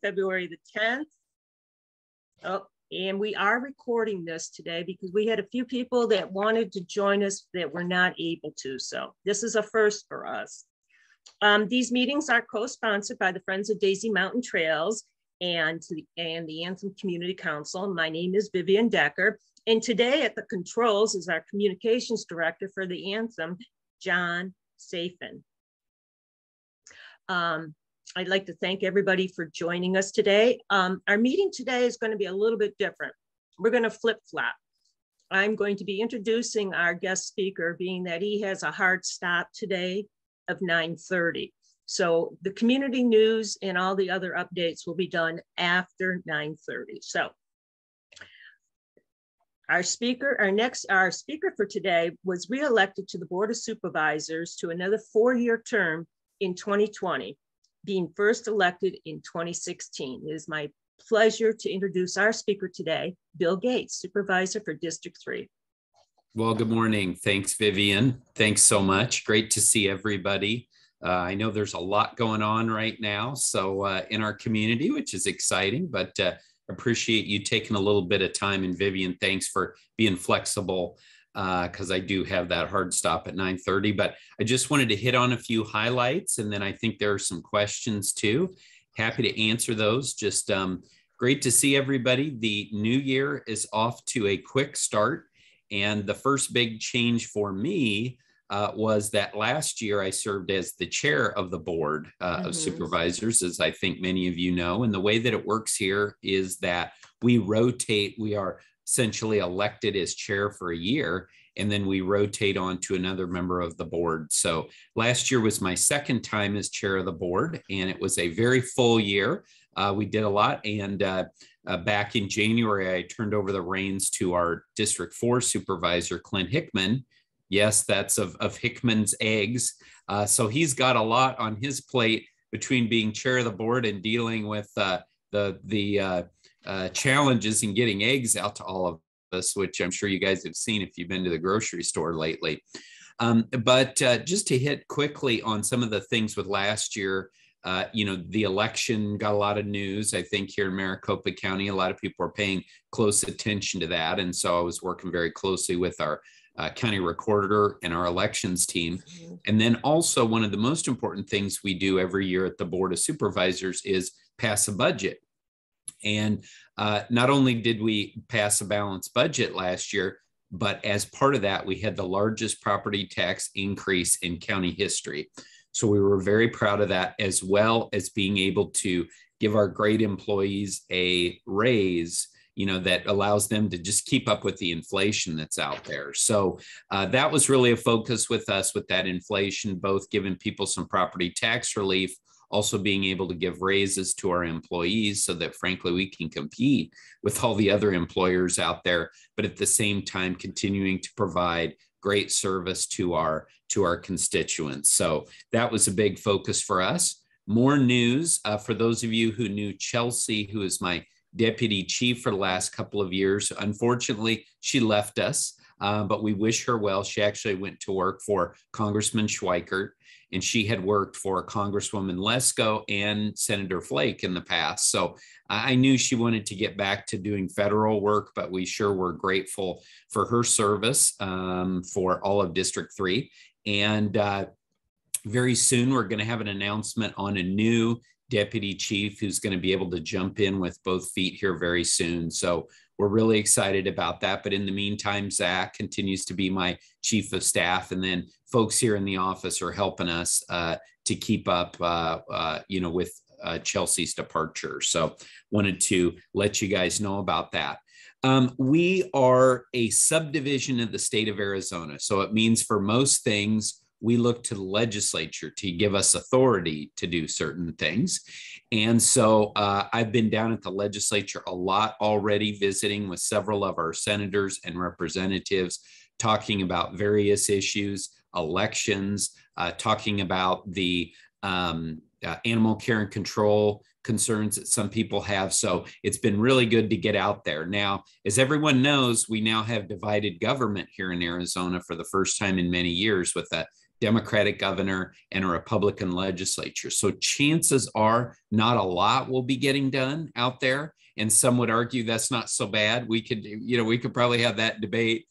February the 10th. Oh, and we are recording this today because we had a few people that wanted to join us that were not able to. So this is a first for us. These meetings are co-sponsored by the Friends of Daisy Mountain Trails and the Anthem Community Council. My name is Vivian Decker. And today at the controls is our communications director for the Anthem, John Safin. I'd like to thank everybody for joining us today. Our meeting today is going to be a little bit different. We're going to flip-flop. I'm going to be introducing our guest speaker, being that he has a hard stop today of 9:30. So the community news and all the other updates will be done after 9:30. So our speaker for today was reelected to the Board of Supervisors to another 4-year term in 2020, being first elected in 2016. It is my pleasure to introduce our speaker today, Bill Gates, Supervisor for District 3. Well, good morning. Thanks, Vivian. Thanks so much. Great to see everybody. I know there's a lot going on right now, so in our community, which is exciting, but appreciate you taking a little bit of time. And Vivian, thanks for being flexible because I do have that hard stop at 9:30. But I just wanted to hit on a few highlights, and then I think there are some questions too. Happy to answer those. Just great to see everybody. The new year is off to a quick start. And the first big change for me was that last year I served as the chair of the board of supervisors, as I think many of you know. And the way that it works here is that we rotate. We are essentially elected as chair for a year, and then we rotate on to another member of the board. So last year was my second time as chair of the board, and it was a very full year. We did a lot, and back in January, I turned over the reins to our District 4 supervisor, Clint Hickman. Yes, that's of Hickman's eggs. So he's got a lot on his plate between being chair of the board and dealing with the challenges in getting eggs out to all of us, which I'm sure you guys have seen if you've been to the grocery store lately. But just to hit quickly on some of the things with last year, the election got a lot of news. I think here in Maricopa County, a lot of people are paying close attention to that. And so I was working very closely with our county recorder and our elections team. And then also one of the most important things we do every year at the Board of Supervisors is pass a budget. And not only did we pass a balanced budget last year, but as part of that, we had the largest property tax increase in county history. So we were very proud of that, as well as being able to give our great employees a raise, that allows them to just keep up with the inflation that's out there. So that was really a focus with us with that inflation, both giving people some property tax relief, also being able to give raises to our employees so that, frankly, we can compete with all the other employers out there, but at the same time, continuing to provide great service to our constituents. So that was a big focus for us. More news for those of you who knew Chelsea, who is my deputy chief for the last couple of years. Unfortunately, she left us, but we wish her well. She actually went to work for Congressman Schweikert, and she had worked for Congresswoman Lesko and Senator Flake in the past. So I knew she wanted to get back to doing federal work, but we sure were grateful for her service for all of District 3. And very soon, we're going to have an announcement on a new deputy chief who's going to be able to jump in with both feet here very soon. So we're really excited about that. But in the meantime, Zach continues to be my chief of staff. And then folks here in the office are helping us to keep up, with Chelsea's departure. So wanted to let you guys know about that. We are a subdivision of the state of Arizona. So it means for most things, we look to the legislature to give us authority to do certain things. And so I've been down at the legislature a lot already, visiting with several of our senators and representatives, talking about various issues, elections, talking about the animal care and control concerns that some people have. So it's been really good to get out there. Now, as everyone knows, we now have divided government here in Arizona for the first time in many years, with a Democratic governor and a Republican legislature. So chances are not a lot will be getting done out there. And some would argue that's not so bad. We could probably have that debate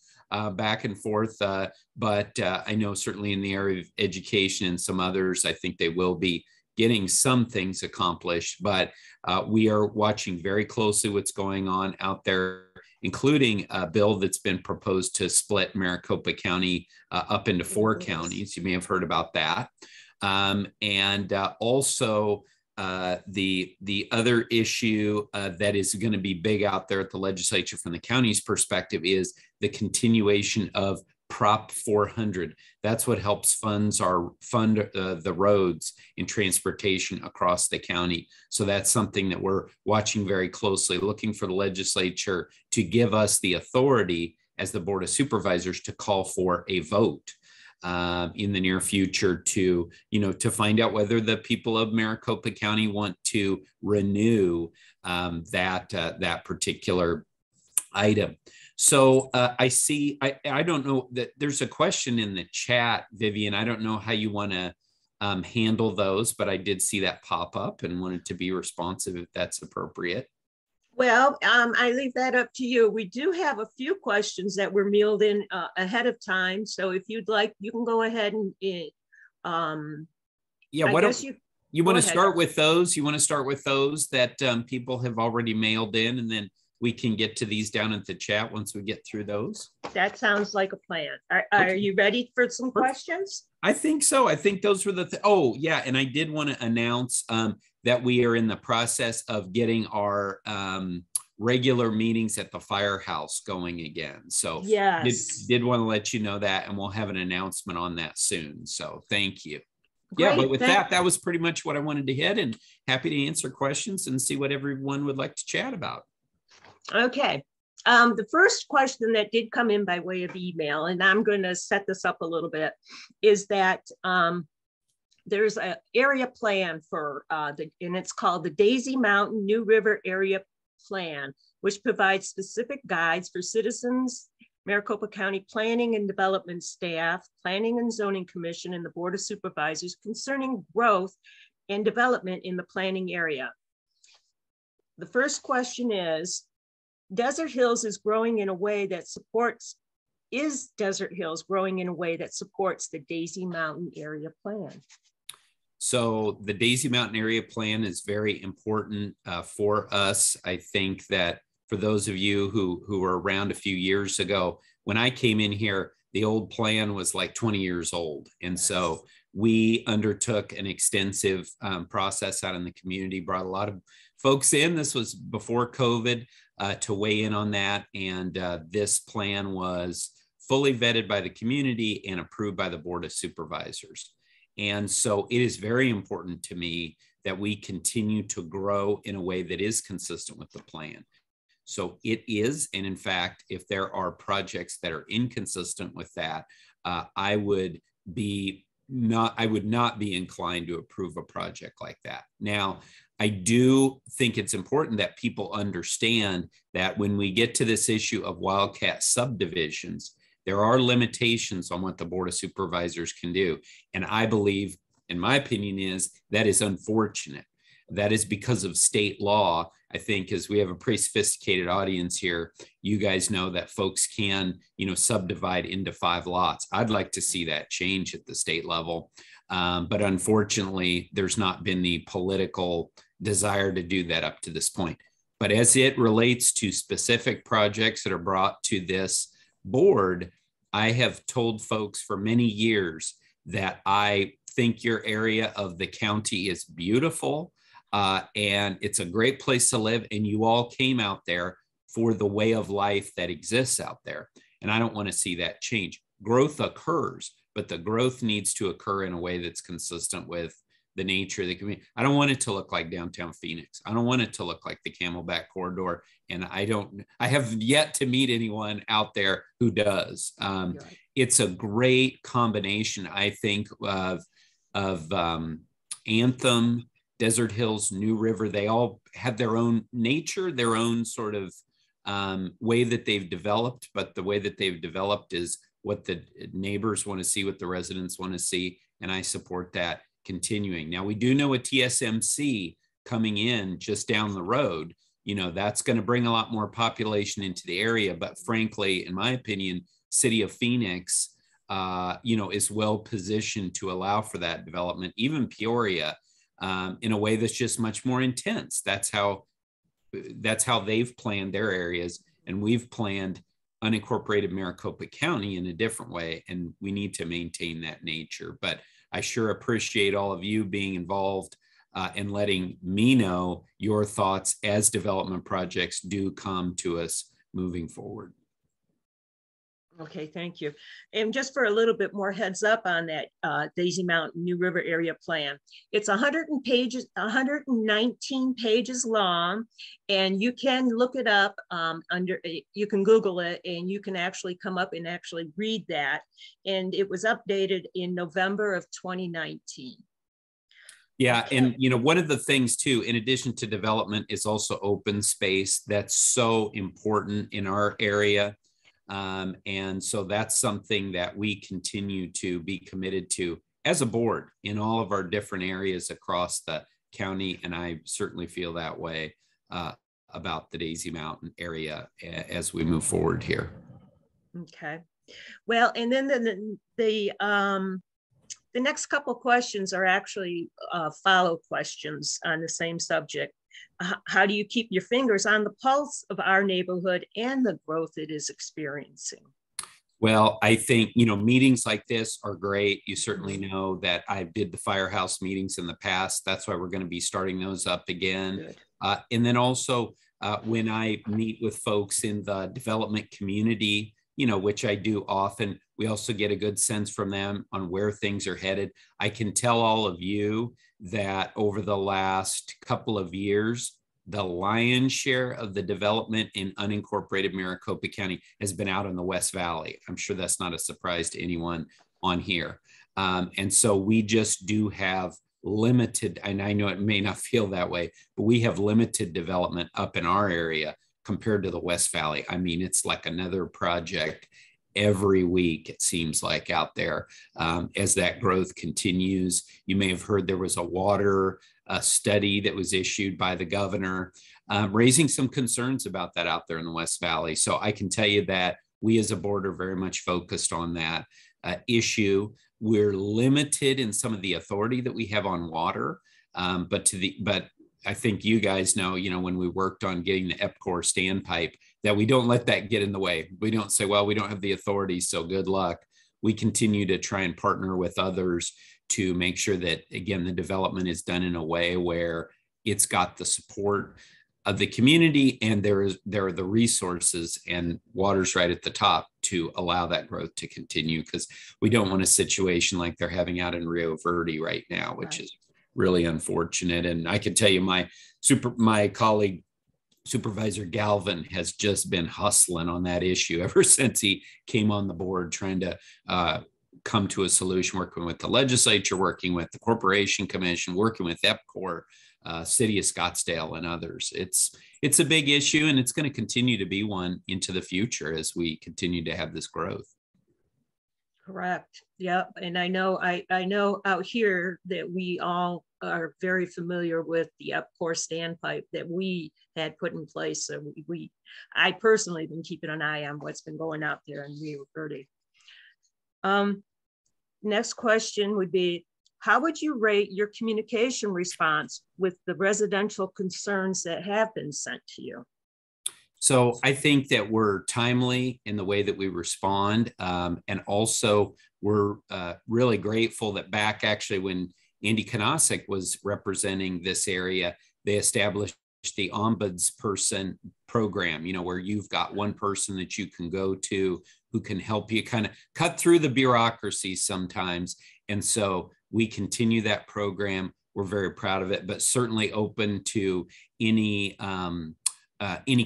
back and forth. But I know certainly in the area of education and some others, I think they will be getting some things accomplished. But we are watching very closely what's going on out there, including a bill that's been proposed to split Maricopa County up into 4 counties. You may have heard about that. Also the other issue that is going to be big out there at the legislature from the county's perspective is the continuation of Prop 400. That's what helps fund the roads and transportation across the county. So that's something that we're watching very closely, looking for the legislature to give us the authority as the Board of Supervisors to call for a vote in the near future to find out whether the people of Maricopa County want to renew that particular item. So I see, I don't know that there's a question in the chat, Vivian. I don't know how you want to handle those, but I did see that pop up and wanted to be responsive if that's appropriate. Well, I leave that up to you. We do have a few questions that were mailed in ahead of time. So if you'd like, you can go ahead and yeah, what do you want to start with those? You want to start with those that people have already mailed in, and then we can get to these down in the chat once we get through those. That sounds like a plan. Are you ready for some questions? I think so. I think those were the, oh yeah. And I did want to announce that we are in the process of getting our regular meetings at the firehouse going again. So yes, did want to let you know that, and we'll have an announcement on that soon. So thank you. Great, yeah, but with that was pretty much what I wanted to hit, and happy to answer questions and see what everyone would like to chat about. Okay. The first question that did come in by way of email, and I'm going to set this up a little bit, is that there's an area plan for, and it's called the Daisy Mountain New River Area Plan, which provides specific guides for citizens, Maricopa County Planning and Development staff, Planning and Zoning Commission, and the Board of Supervisors concerning growth and development in the planning area. The first question is, Desert Hills is growing in a way that supports, is Desert Hills growing in a way that supports the Daisy Mountain Area Plan? So the Daisy Mountain Area Plan is very important for us. I think that for those of you who were around a few years ago, when I came in here, the old plan was like 20 years old. And so we undertook an extensive process out in the community, brought a lot of folks in. This was before COVID to weigh in on that. And this plan was fully vetted by the community and approved by the Board of Supervisors. And so it is very important to me that we continue to grow in a way that is consistent with the plan. So it is, and in fact, if there are projects that are inconsistent with that, I would not be inclined to approve a project like that. Now, I do think it's important that people understand that when we get to this issue of wildcat subdivisions, there are limitations on what the Board of Supervisors can do. And I believe, in my opinion, that is unfortunate. That is because of state law. I think as we have a pretty sophisticated audience here, you guys know that folks can, subdivide into 5 lots. I'd like to see that change at the state level. But unfortunately, there's not been the political desire to do that up to this point. But as it relates to specific projects that are brought to this board, I have told folks for many years that I think your area of the county is beautiful and it's a great place to live. And you all came out there for the way of life that exists out there. And I don't want to see that change. Growth occurs, but the growth needs to occur in a way that's consistent with the nature of the community. I don't want it to look like downtown Phoenix. I don't want it to look like the Camelback Corridor. And I have yet to meet anyone out there who does. It's a great combination, I think, of Anthem, Desert Hills, New River. They all have their own nature, their own sort of way that they've developed, but the way that they've developed is what the neighbors want to see, what the residents want to see, and I support that continuing. Now, we do know a TSMC coming in just down the road. You know, that's going to bring a lot more population into the area, but frankly, in my opinion, City of Phoenix, you know, is well positioned to allow for that development, even Peoria, in a way that's just much more intense. That's how they've planned their areas, and we've planned unincorporated Maricopa County in a different way, and we need to maintain that nature. But I sure appreciate all of you being involved and letting me know your thoughts as development projects do come to us moving forward. Okay, thank you. And just for a little bit more heads up on that Daisy Mountain New River Area Plan, it's 119 pages long, and you can look it up you can Google it, and you can actually come up and actually read that. And it was updated in November of 2019. Yeah, and you know, one of the things too, in addition to development, is also open space. That's so important in our area. And so that's something that we continue to be committed to as a board in all of our different areas across the county. And I certainly feel that way about the Daisy Mountain area as we move forward here. Okay. Well, and then the next couple questions are actually follow questions on the same subject. How do you keep your fingers on the pulse of our neighborhood and the growth it is experiencing? Well, I think, you know, meetings like this are great. You certainly know that I did the firehouse meetings in the past. That's why we're going to be starting those up again. And then also when I meet with folks in the development community, you know, which I do often, we also get a good sense from them on where things are headed. I can tell all of you that over the last couple of years, the lion's share of the development in unincorporated Maricopa County has been out in the West Valley. I'm sure that's not a surprise to anyone on here. And so we just do have limited, and I know it may not feel that way, but we have limited development up in our area compared to the West Valley. I mean, it's like another project every week, it seems like, out there as that growth continues. You may have heard there was a water study that was issued by the governor, raising some concerns about that out there in the West Valley. So I can tell you that we as a board are very much focused on that issue. We're limited in some of the authority that we have on water, but I think you guys know, you know, when we worked on getting the EPCOR standpipe, that we don't let that get in the way. We don't say, well, we don't have the authority, so good luck. We continue to try and partner with others to make sure that, again, the development is done in a way where it's got the support of the community, and there are the resources, and water's right at the top to allow that growth to continue, because we don't want a situation like they're having out in Rio Verde right now, which is really unfortunate. And I can tell you my colleague, Supervisor Galvin, has just been hustling on that issue ever since he came on the board, trying to come to a solution, working with the legislature, working with the Corporation Commission, working with EPCOR, City of Scottsdale, and others. It's a big issue, and it's going to continue to be one into the future as we continue to have this growth. Correct. Yep. And I know out here that we all are very familiar with the EPCOR standpipe that we had put in place. So I personally been keeping an eye on what's been going out there in Rio Verde. Next question would be, how would you rate your communication response with the residential concerns that have been sent to you? So I think that we're timely in the way that we respond. And also we're really grateful that back actually when Andy Kanasik was representing this area, they established the ombudsperson program, you know, where you've got one person that you can go to who can help you kind of cut through the bureaucracy sometimes. And so we continue that program. We're very proud of it, but certainly open to any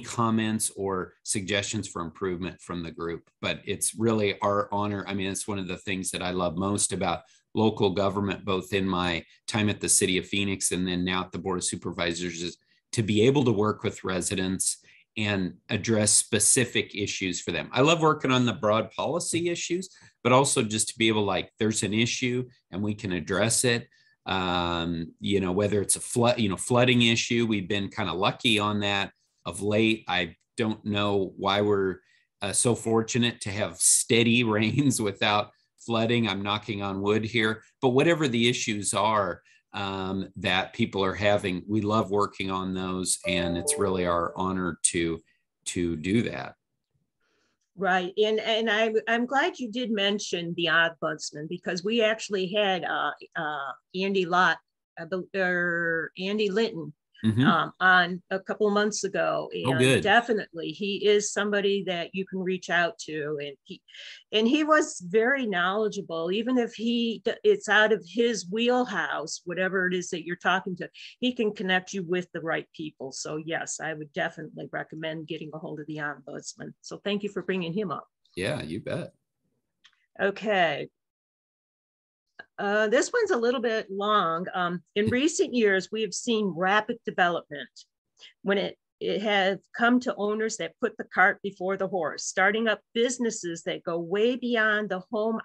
comments or suggestions for improvement from the group. But it's really our honor. I mean, it's one of the things that I love most about local government, both in my time at the City of Phoenix and then now at the Board of Supervisors, is to be able to work with residents and address specific issues for them. I love working on the broad policy issues, but also just to be able, like, there's an issue and we can address it. Whether it's a flooding issue, we've been kind of lucky on that of late. I don't know why we're so fortunate to have steady rains without flooding. I'm knocking on wood here, but whatever the issues are that people are having, we love working on those, and it's really our honor to do that. Right, and I'm glad you did mention the ombudsman, because we actually had Andy Linton on a couple of months ago, and good. Definitely he is somebody that you can reach out to, and he was very knowledgeable. Even if it's out of his wheelhouse, whatever it is that you're talking to, he can connect you with the right people. So yes, I would definitely recommend getting a hold of the ombudsman. So thank you for bringing him up. Yeah, you bet. Okay. This one's a little bit long. In recent years, we have seen rapid development when it has come to owners that put the cart before the horse, starting up businesses that go way beyond the home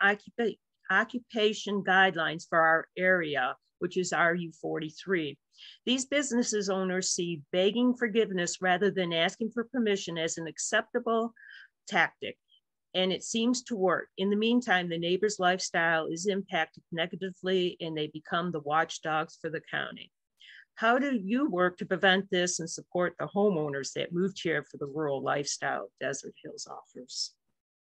occupation guidelines for our area, which is RU43. These businesses owners see begging forgiveness rather than asking for permission as an acceptable tactic, and it seems to work. In the meantime, the neighbor's lifestyle is impacted negatively and they become the watchdogs for the county. How do you work to prevent this and support the homeowners that moved here for the rural lifestyle Desert Hills offers?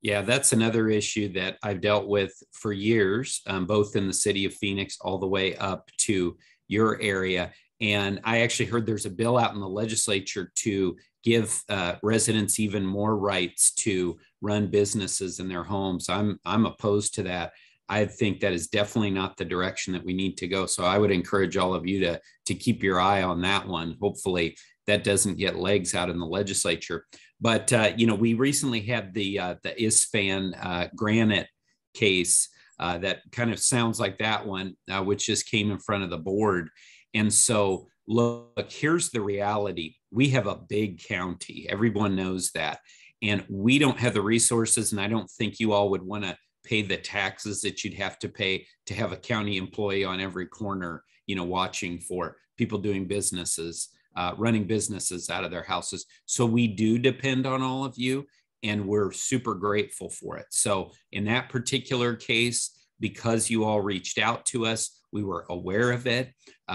Yeah, that's another issue that I've dealt with for years, both in the city of Phoenix all the way up to your area. And I actually heard there's a bill out in the legislature to give residents even more rights to run businesses in their homes. I'm opposed to that. I think that is definitely not the direction that we need to go. So I would encourage all of you to keep your eye on that one. Hopefully that doesn't get legs out in the legislature. But we recently had the ISFAN granite case that kind of sounds like that one, which just came in front of the board. And so, look, here's the reality. We have a big county. Everyone knows that. And we don't have the resources, and I don't think you all would want to pay the taxes that you'd have to pay to have a county employee on every corner, watching for people doing businesses, running businesses out of their houses. So we do depend on all of you, and we're super grateful for it. So in that particular case, because you all reached out to us, we were aware of it.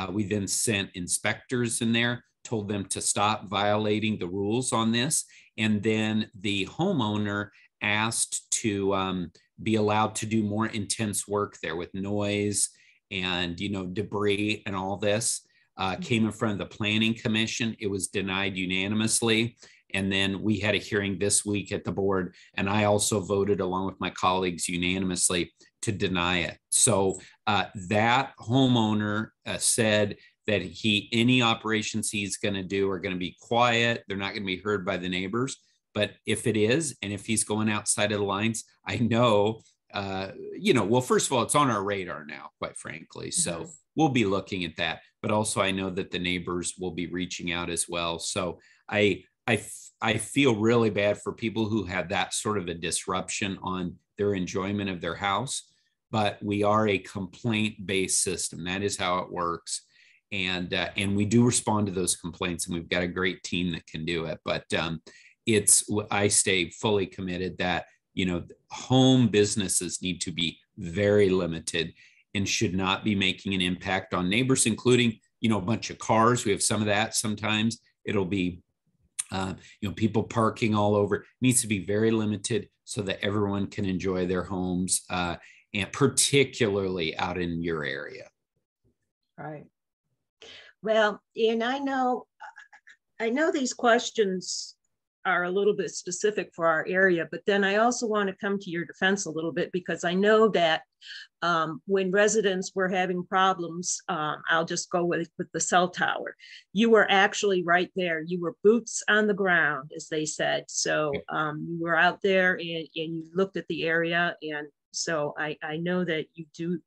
We then sent inspectors in there, told them to stop violating the rules on this. And then the homeowner asked to be allowed to do more intense work there with noise and, debris and all this. Came in front of the Planning Commission. It was denied unanimously. And then we had a hearing this week at the board, and I also voted along with my colleagues unanimously to deny it. So that homeowner said that any operations he's going to do are going to be quiet. They're not going to be heard by the neighbors. But if it is, and if he's going outside of the lines, I know, well, first of all, it's on our radar now, quite frankly. So we'll be looking at that. But also I know that the neighbors will be reaching out as well. So I feel really bad for people who have that sort of a disruption on their enjoyment of their house. But we are a complaint-based system. That is how it works. And we do respond to those complaints, and we've got a great team that can do it. But I stay fully committed that, home businesses need to be very limited and should not be making an impact on neighbors, including, a bunch of cars. We have some of that sometimes. It'll be, people parking all over. It needs to be very limited so that everyone can enjoy their homes, and particularly out in your area. Right. Well, and I know these questions are a little bit specific for our area, but then I also want to come to your defense a little bit, because I know that when residents were having problems, I'll just go with the cell tower. You were actually right there. You were boots on the ground, as they said. So you were out there and you looked at the area. And so I know that you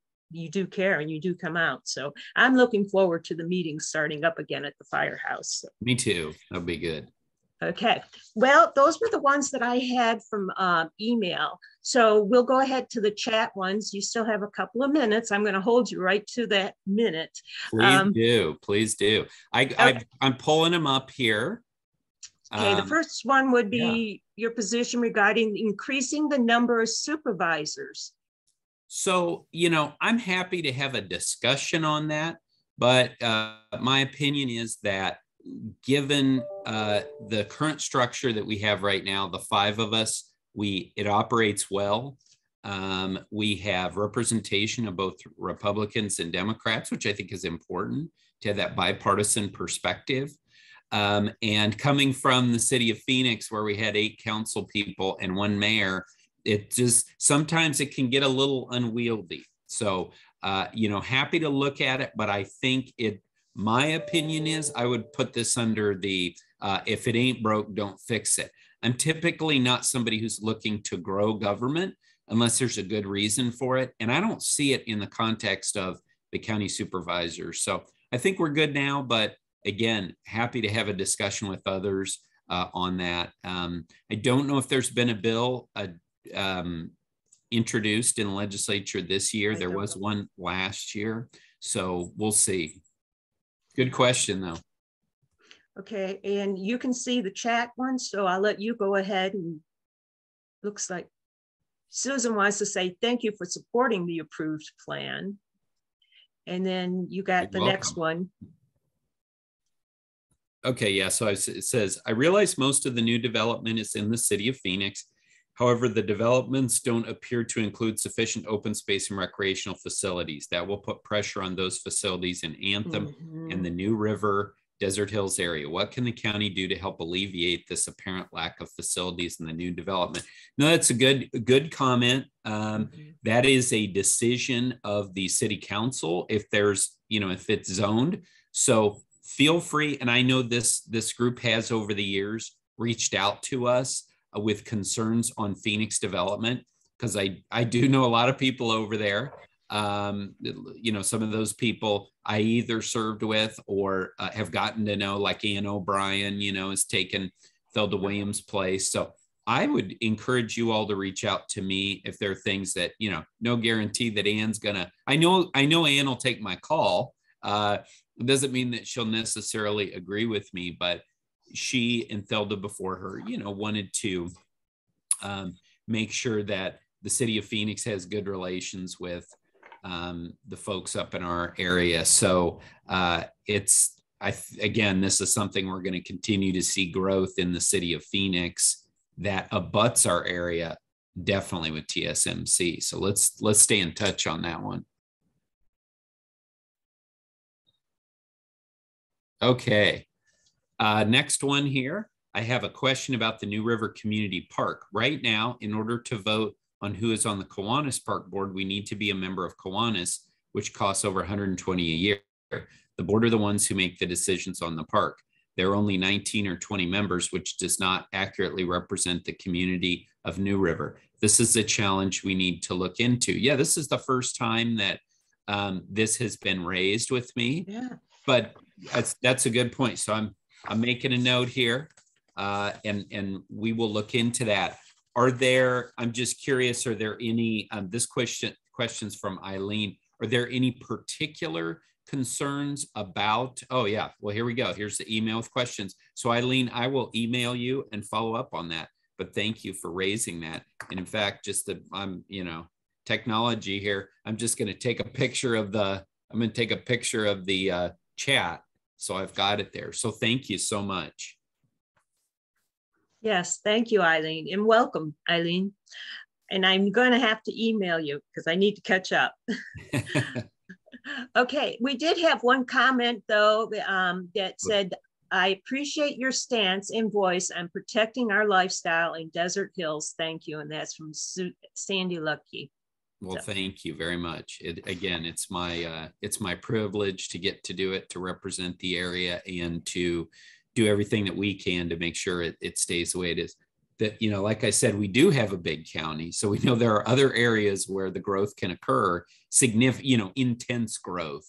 do care and you do come out. So I'm looking forward to the meeting starting up again at the firehouse. Me too. That'll be good. Okay, well, those were the ones that I had from email. So we'll go ahead to the chat ones. You still have a couple of minutes. I'm going to hold you right to that minute. Please do. Please do. I'm pulling them up here. Okay, the first one would be your position regarding increasing the number of supervisors. So, I'm happy to have a discussion on that, but my opinion is that given the current structure that we have right now, the 5 of us, it operates well. We have representation of both Republicans and Democrats, which I think is important to have that bipartisan perspective. And coming from the city of Phoenix, where we had 8 council people and 1 mayor, it just sometimes it can get a little unwieldy. So, happy to look at it, but I think my opinion is I would put this under the if it ain't broke, don't fix it. I'm typically not somebody who's looking to grow government unless there's a good reason for it. And I don't see it in the context of the county supervisor. So I think we're good now, but again, happy to have a discussion with others on that. I don't know if there's been a bill introduced in the legislature this year. There was one last year. So we'll see. Good question, though. Okay, and you can see the chat one, so I'll let you go ahead. And looks like Susan wants to say thank you for supporting the approved plan. And then you got the next one. Okay, yeah, so it says, I realize most of the new development is in the city of Phoenix. However, the developments don't appear to include sufficient open space and recreational facilities. That will put pressure on those facilities in Anthem and the New River, Desert Hills area. What can the county do to help alleviate this apparent lack of facilities in the new development? No, that's a good comment. That is a decision of the city council if there's, if it's zoned. So feel free, and I know this group has over the years reached out to us with concerns on Phoenix development, because I do know a lot of people over there. Some of those people I either served with or have gotten to know, like Ann O'Brien, has taken Thelda Williams' place. So I would encourage you all to reach out to me if there are things that, no guarantee that Ann's gonna, I know Ann will take my call. It doesn't mean that she'll necessarily agree with me, but she and Thelda before her, wanted to make sure that the city of Phoenix has good relations with the folks up in our area. So again, this is something we're going to continue to see growth in the city of Phoenix that abuts our area, definitely with TSMC. So let's stay in touch on that one. Okay. Next one here, I have a question about the New River Community Park. Right now, in order to vote on who is on the Kiwanis Park Board, we need to be a member of Kiwanis, which costs over $120 a year. The board are the ones who make the decisions on the park. There are only 19 or 20 members, which does not accurately represent the community of New River. This is a challenge we need to look into. Yeah, this is the first time that this has been raised with me. Yeah. But that's a good point. So I'm making a note here, and we will look into that. I'm just curious, are there any, this question's from Eileen, are there any particular concerns about, oh yeah, well, here we go. Here's the email with questions. So Eileen, I will email you and follow up on that, but thank you for raising that. And in fact, technology here, I'm just going to take a picture of the chat. So I've got it there. So thank you so much. Yes, thank you, Eileen, and welcome, Eileen. And I'm going to have to email you because I need to catch up. Okay, we did have one comment though that said, I appreciate your stance and voice on protecting our lifestyle in Desert Hills. Thank you. And that's from Sandy Lucky. Well, thank you very much. It's my privilege to get to do it, to represent the area and to do everything that we can to make sure it stays the way it is. That, like I said, we do have a big county. So we know there are other areas where the growth can occur, significant, intense growth,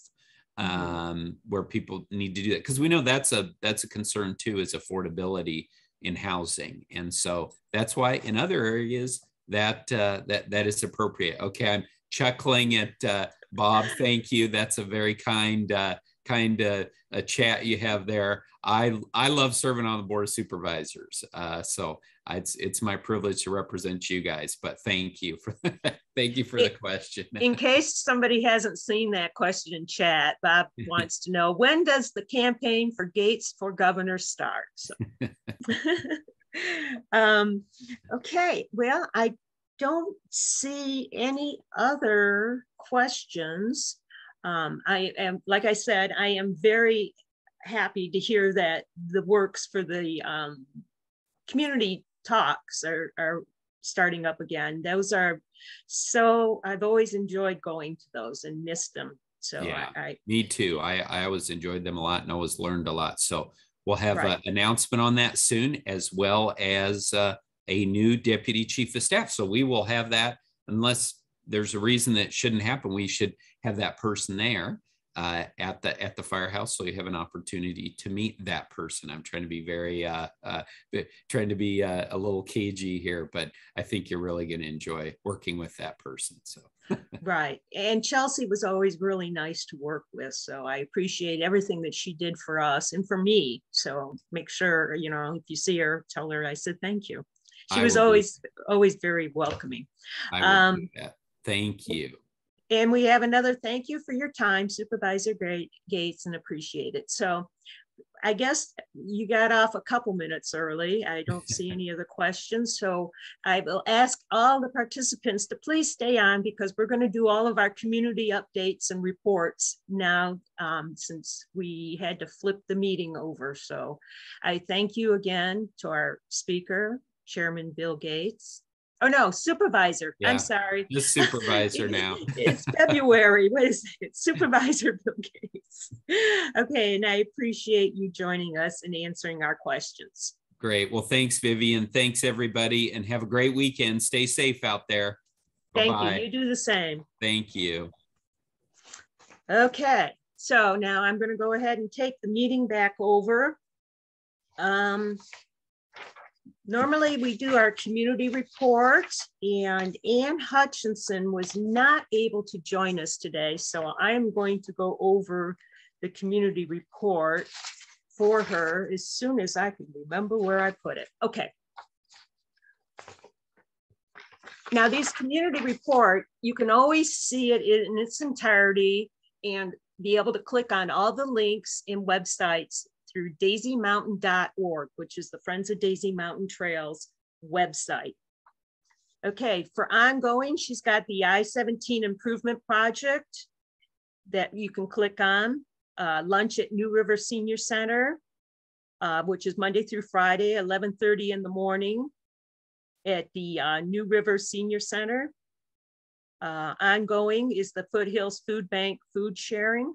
where people need to do that. Because we know that's a concern too, is affordability in housing. And so that's why in other areas that that is appropriate. Okay, I'm chuckling at Bob. Thank you. That's a very kind a chat you have there. I love serving on the Board of Supervisors. So it's my privilege to represent you guys, but thank you for thank you for the question. In case somebody hasn't seen that question in chat, Bob wants to know, when does the campaign for Gates for governor start? So. Okay, well, I don't see any other questions. I am, like I said, I am very happy to hear that the works for the community talks are starting up again. Those are so, I've always enjoyed going to those and missed them. So yeah, I me too. I always enjoyed them a lot and always learned a lot. So we'll have right. an announcement on that soon, as well as a new deputy chief of staff. So we will have that, unless there's a reason that shouldn't happen. We should have that person there at the firehouse, so you have an opportunity to meet that person. I'm trying to be very trying to be a little cagey here, but I think you're really going to enjoy working with that person. So right. And Chelsea was always really nice to work with, so I appreciate everything that she did for us and for me. So make sure, you know, if you see her, tell her I said thank you. She was always very welcoming. I will do that. Thank you. And we have another thank you for your time, Supervisor Gates, and appreciate it. So I guess you got off a couple minutes early. I don't see any other questions. So I will ask all the participants to please stay on, because we're going to do all of our community updates and reports now, since we had to flip the meeting over. So I thank you again to our speaker, Chairman Bill Gates. Oh no, Supervisor. Yeah, I'm sorry. Just Supervisor now. It's February. What is it? Supervisor Bill Gates. Okay, and I appreciate you joining us and answering our questions. Great. Well, thanks, Vivian. Thanks, everybody, and have a great weekend. Stay safe out there. Thank Bye-bye. you. You do the same. Thank you. Okay, so now I'm going to go ahead and take the meeting back over. Normally we do our community report, and Ann Hutchinson was not able to join us today. So I'm going to go over the community report for her as soon as I can remember where I put it. Okay. Now this community report, you can always see it in its entirety and be able to click on all the links and websites through daisymountain.org, which is the Friends of Daisy Mountain Trails website. Okay, for ongoing, she's got the I-17 improvement project that you can click on. Lunch at New River Senior Center, which is Monday through Friday, 11:30 in the morning at the New River Senior Center. Ongoing is the Foothills Food Bank food sharing.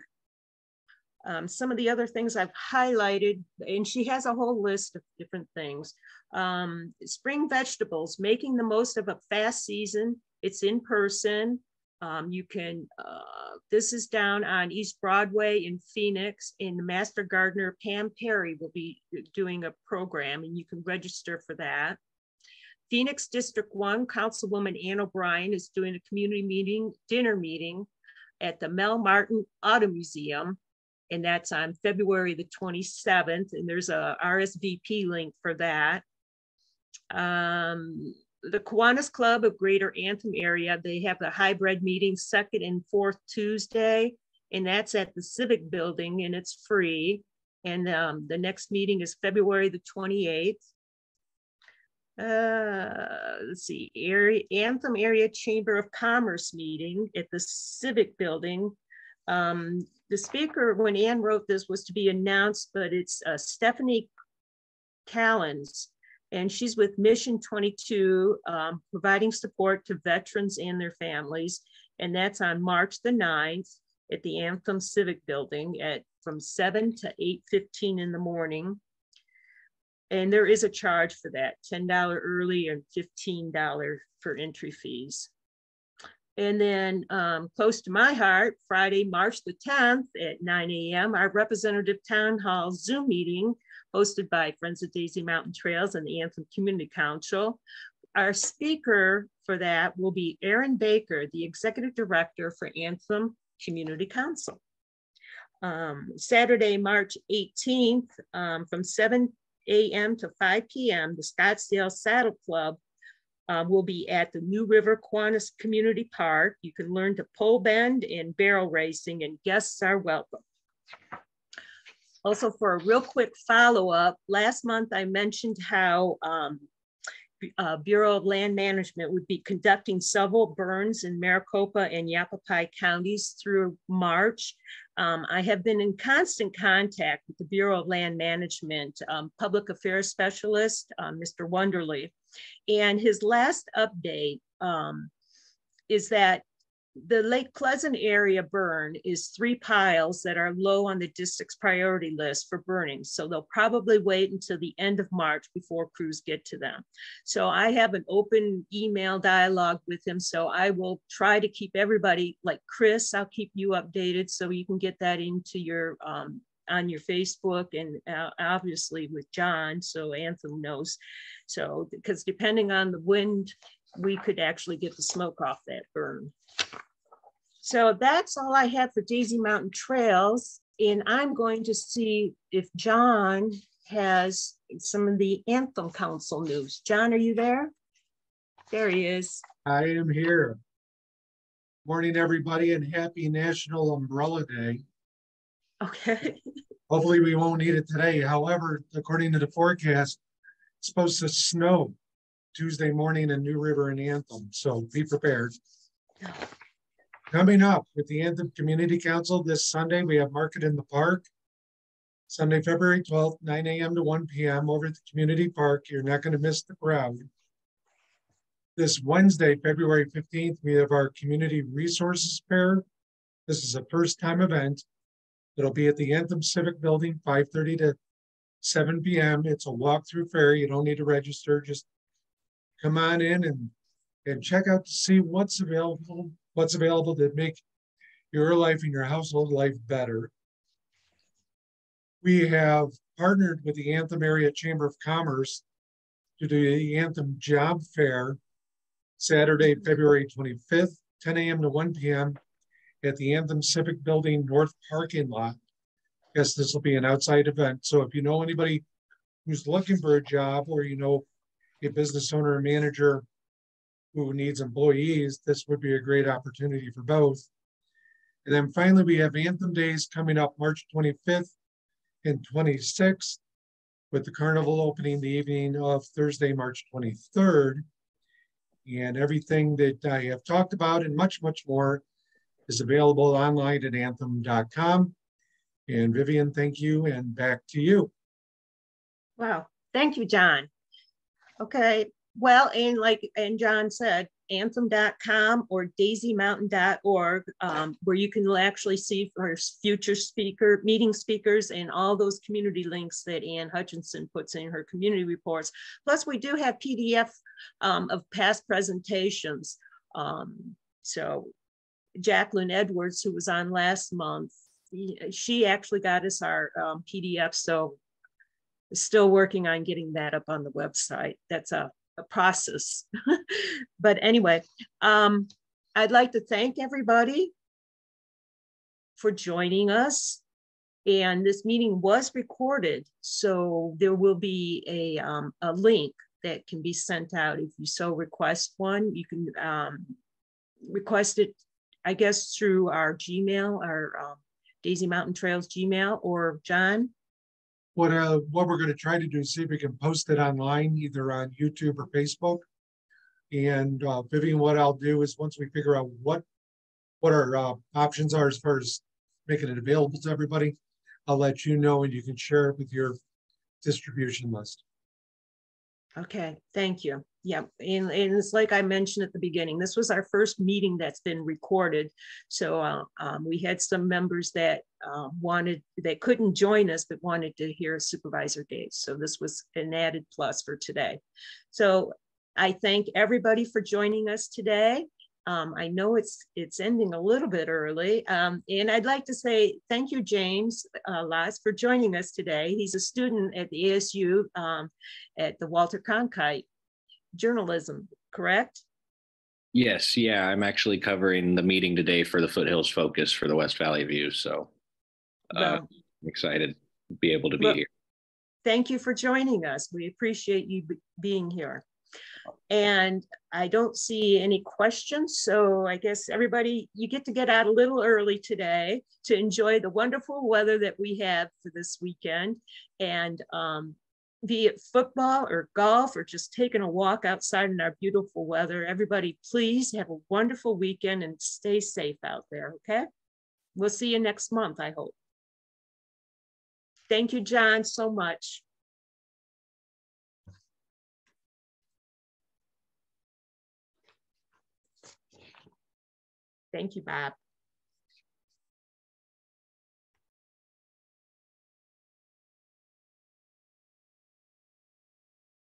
Some of the other things I've highlighted, and she has a whole list of different things. Spring vegetables, making the most of a fast season. It's in person. You can, this is down on East Broadway in Phoenix, and the Master Gardener Pam Perry will be doing a program, and you can register for that. Phoenix District 1, Councilwoman Ann O'Brien is doing a community meeting, dinner meeting at the Mel Martin Auto Museum. And that's on February the 27th. And there's a RSVP link for that. The Kiwanis Club of Greater Anthem area, they have the hybrid meeting second and fourth Tuesday. And that's at the Civic Building, and it's free. And the next meeting is February the 28th. Let's see, Anthem Area Chamber of Commerce meeting at the Civic Building. The speaker, when Ann wrote this, was to be announced, but it's Stephanie Callens, and she's with Mission 22, providing support to veterans and their families. And that's on March the 9th at the Anthem Civic Building from 7 to 8:15 in the morning. And there is a charge for that, $10 early and $15 for entry fees. And then close to my heart, Friday, March the 10th at 9 a.m., our representative town hall Zoom meeting hosted by Friends of Daisy Mountain Trails and the Anthem Community Council. Our speaker for that will be Aaron Baker, the Executive Director for Anthem Community Council. Saturday, March 18th, from 7 a.m. to 5 p.m., the Scottsdale Saddle Club will be at the New River Kiwanis Community Park. You can learn to pole bend and barrel racing, and guests are welcome. Also, for a real quick follow-up, last month I mentioned how Bureau of Land Management would be conducting several burns in Maricopa and Yavapai counties through March. I have been in constant contact with the Bureau of Land Management Public Affairs Specialist, Mr. Wonderly, and his last update is that the Lake Pleasant area burn is 3 piles that are low on the district's priority list for burning. So they'll probably wait until the end of March before crews get to them. So I have an open email dialogue with him. So I will try to keep everybody, like Chris, I'll keep you updated so you can get that into your, on your Facebook, and obviously with John, so Anthem knows. So, because depending on the wind, we could actually get the smoke off that burn. So that's all I have for Daisy Mountain Trails. And I'm going to see if John has some of the Anthem Council news. John, are you there? There he is. I am here. Morning, everybody, and happy National Umbrella Day. Okay. Hopefully we won't need it today. However, according to the forecast, it's supposed to snow Tuesday morning in New River and Anthem. So be prepared. Coming up with the Anthem Community Council this Sunday, we have Market in the Park. Sunday, February 12th, 9 a.m. to 1 p.m. over at the community park. You're not going to miss the crowd. This Wednesday, February 15th, we have our Community Resources Fair. This is a first-time event. It'll be at the Anthem Civic Building, 5:30 to 7 p.m. It's a walk-through fair. You don't need to register. Just come on in and check out to see what's available to make your life and your household life better. We have partnered with the Anthem Area Chamber of Commerce to do the Anthem Job Fair Saturday, February 25th, 10 a.m. to 1 p.m. at the Anthem Civic Building North parking lot. Yes, this will be an outside event. So if you know anybody who's looking for a job, or you know a business owner or manager who needs employees, this would be a great opportunity for both. And then finally, we have Anthem Days coming up March 25th and 26th, with the carnival opening the evening of Thursday, March 23rd. And everything that I have talked about and much, much more is available online at anthem.com. And Vivian, thank you, and back to you. Wow, thank you, John. Okay. Well, and John said, anthem.com or daisymountain.org, where you can actually see for future meeting speakers and all those community links that Ann Hutchinson puts in her community reports. Plus, we do have PDF of past presentations. So Jacqueline Edwards, who was on last month, she actually got us our PDF. So still working on getting that up on the website. That's a process. But anyway, I'd like to thank everybody for joining us. And this meeting was recorded, so there will be a link that can be sent out. If you so request one, you can request it, I guess, through our Gmail, our Daisy Mountain Trails Gmail, or John. What we're going to try to do is see if we can post it online, either on YouTube or Facebook. And Vivian, what I'll do is once we figure out what our options are as far as making it available to everybody, I'll let you know, and you can share it with your distribution list. Okay, thank you. Yeah, and it's like I mentioned at the beginning, this was our first meeting that's been recorded. So we had some members that that couldn't join us, but wanted to hear Supervisor Gates. So this was an added plus for today. So I thank everybody for joining us today. I know it's ending a little bit early, and I'd like to say thank you, James Lass, for joining us today. He's a student at the ASU at the Walter Cronkite Journalism, correct? Yes, yeah, I'm actually covering the meeting today for the Foothills Focus for the West Valley View, so I'm excited to be able to be here. Thank you for joining us. We appreciate you being here. And I don't see any questions, so I guess everybody, you get out a little early today to enjoy the wonderful weather that we have for this weekend. And be it football or golf or just taking a walk outside in our beautiful weather, everybody please have a wonderful weekend and stay safe out there, okay? We'll see you next month, I hope. Thank you, John, so much. Thank you, Bob.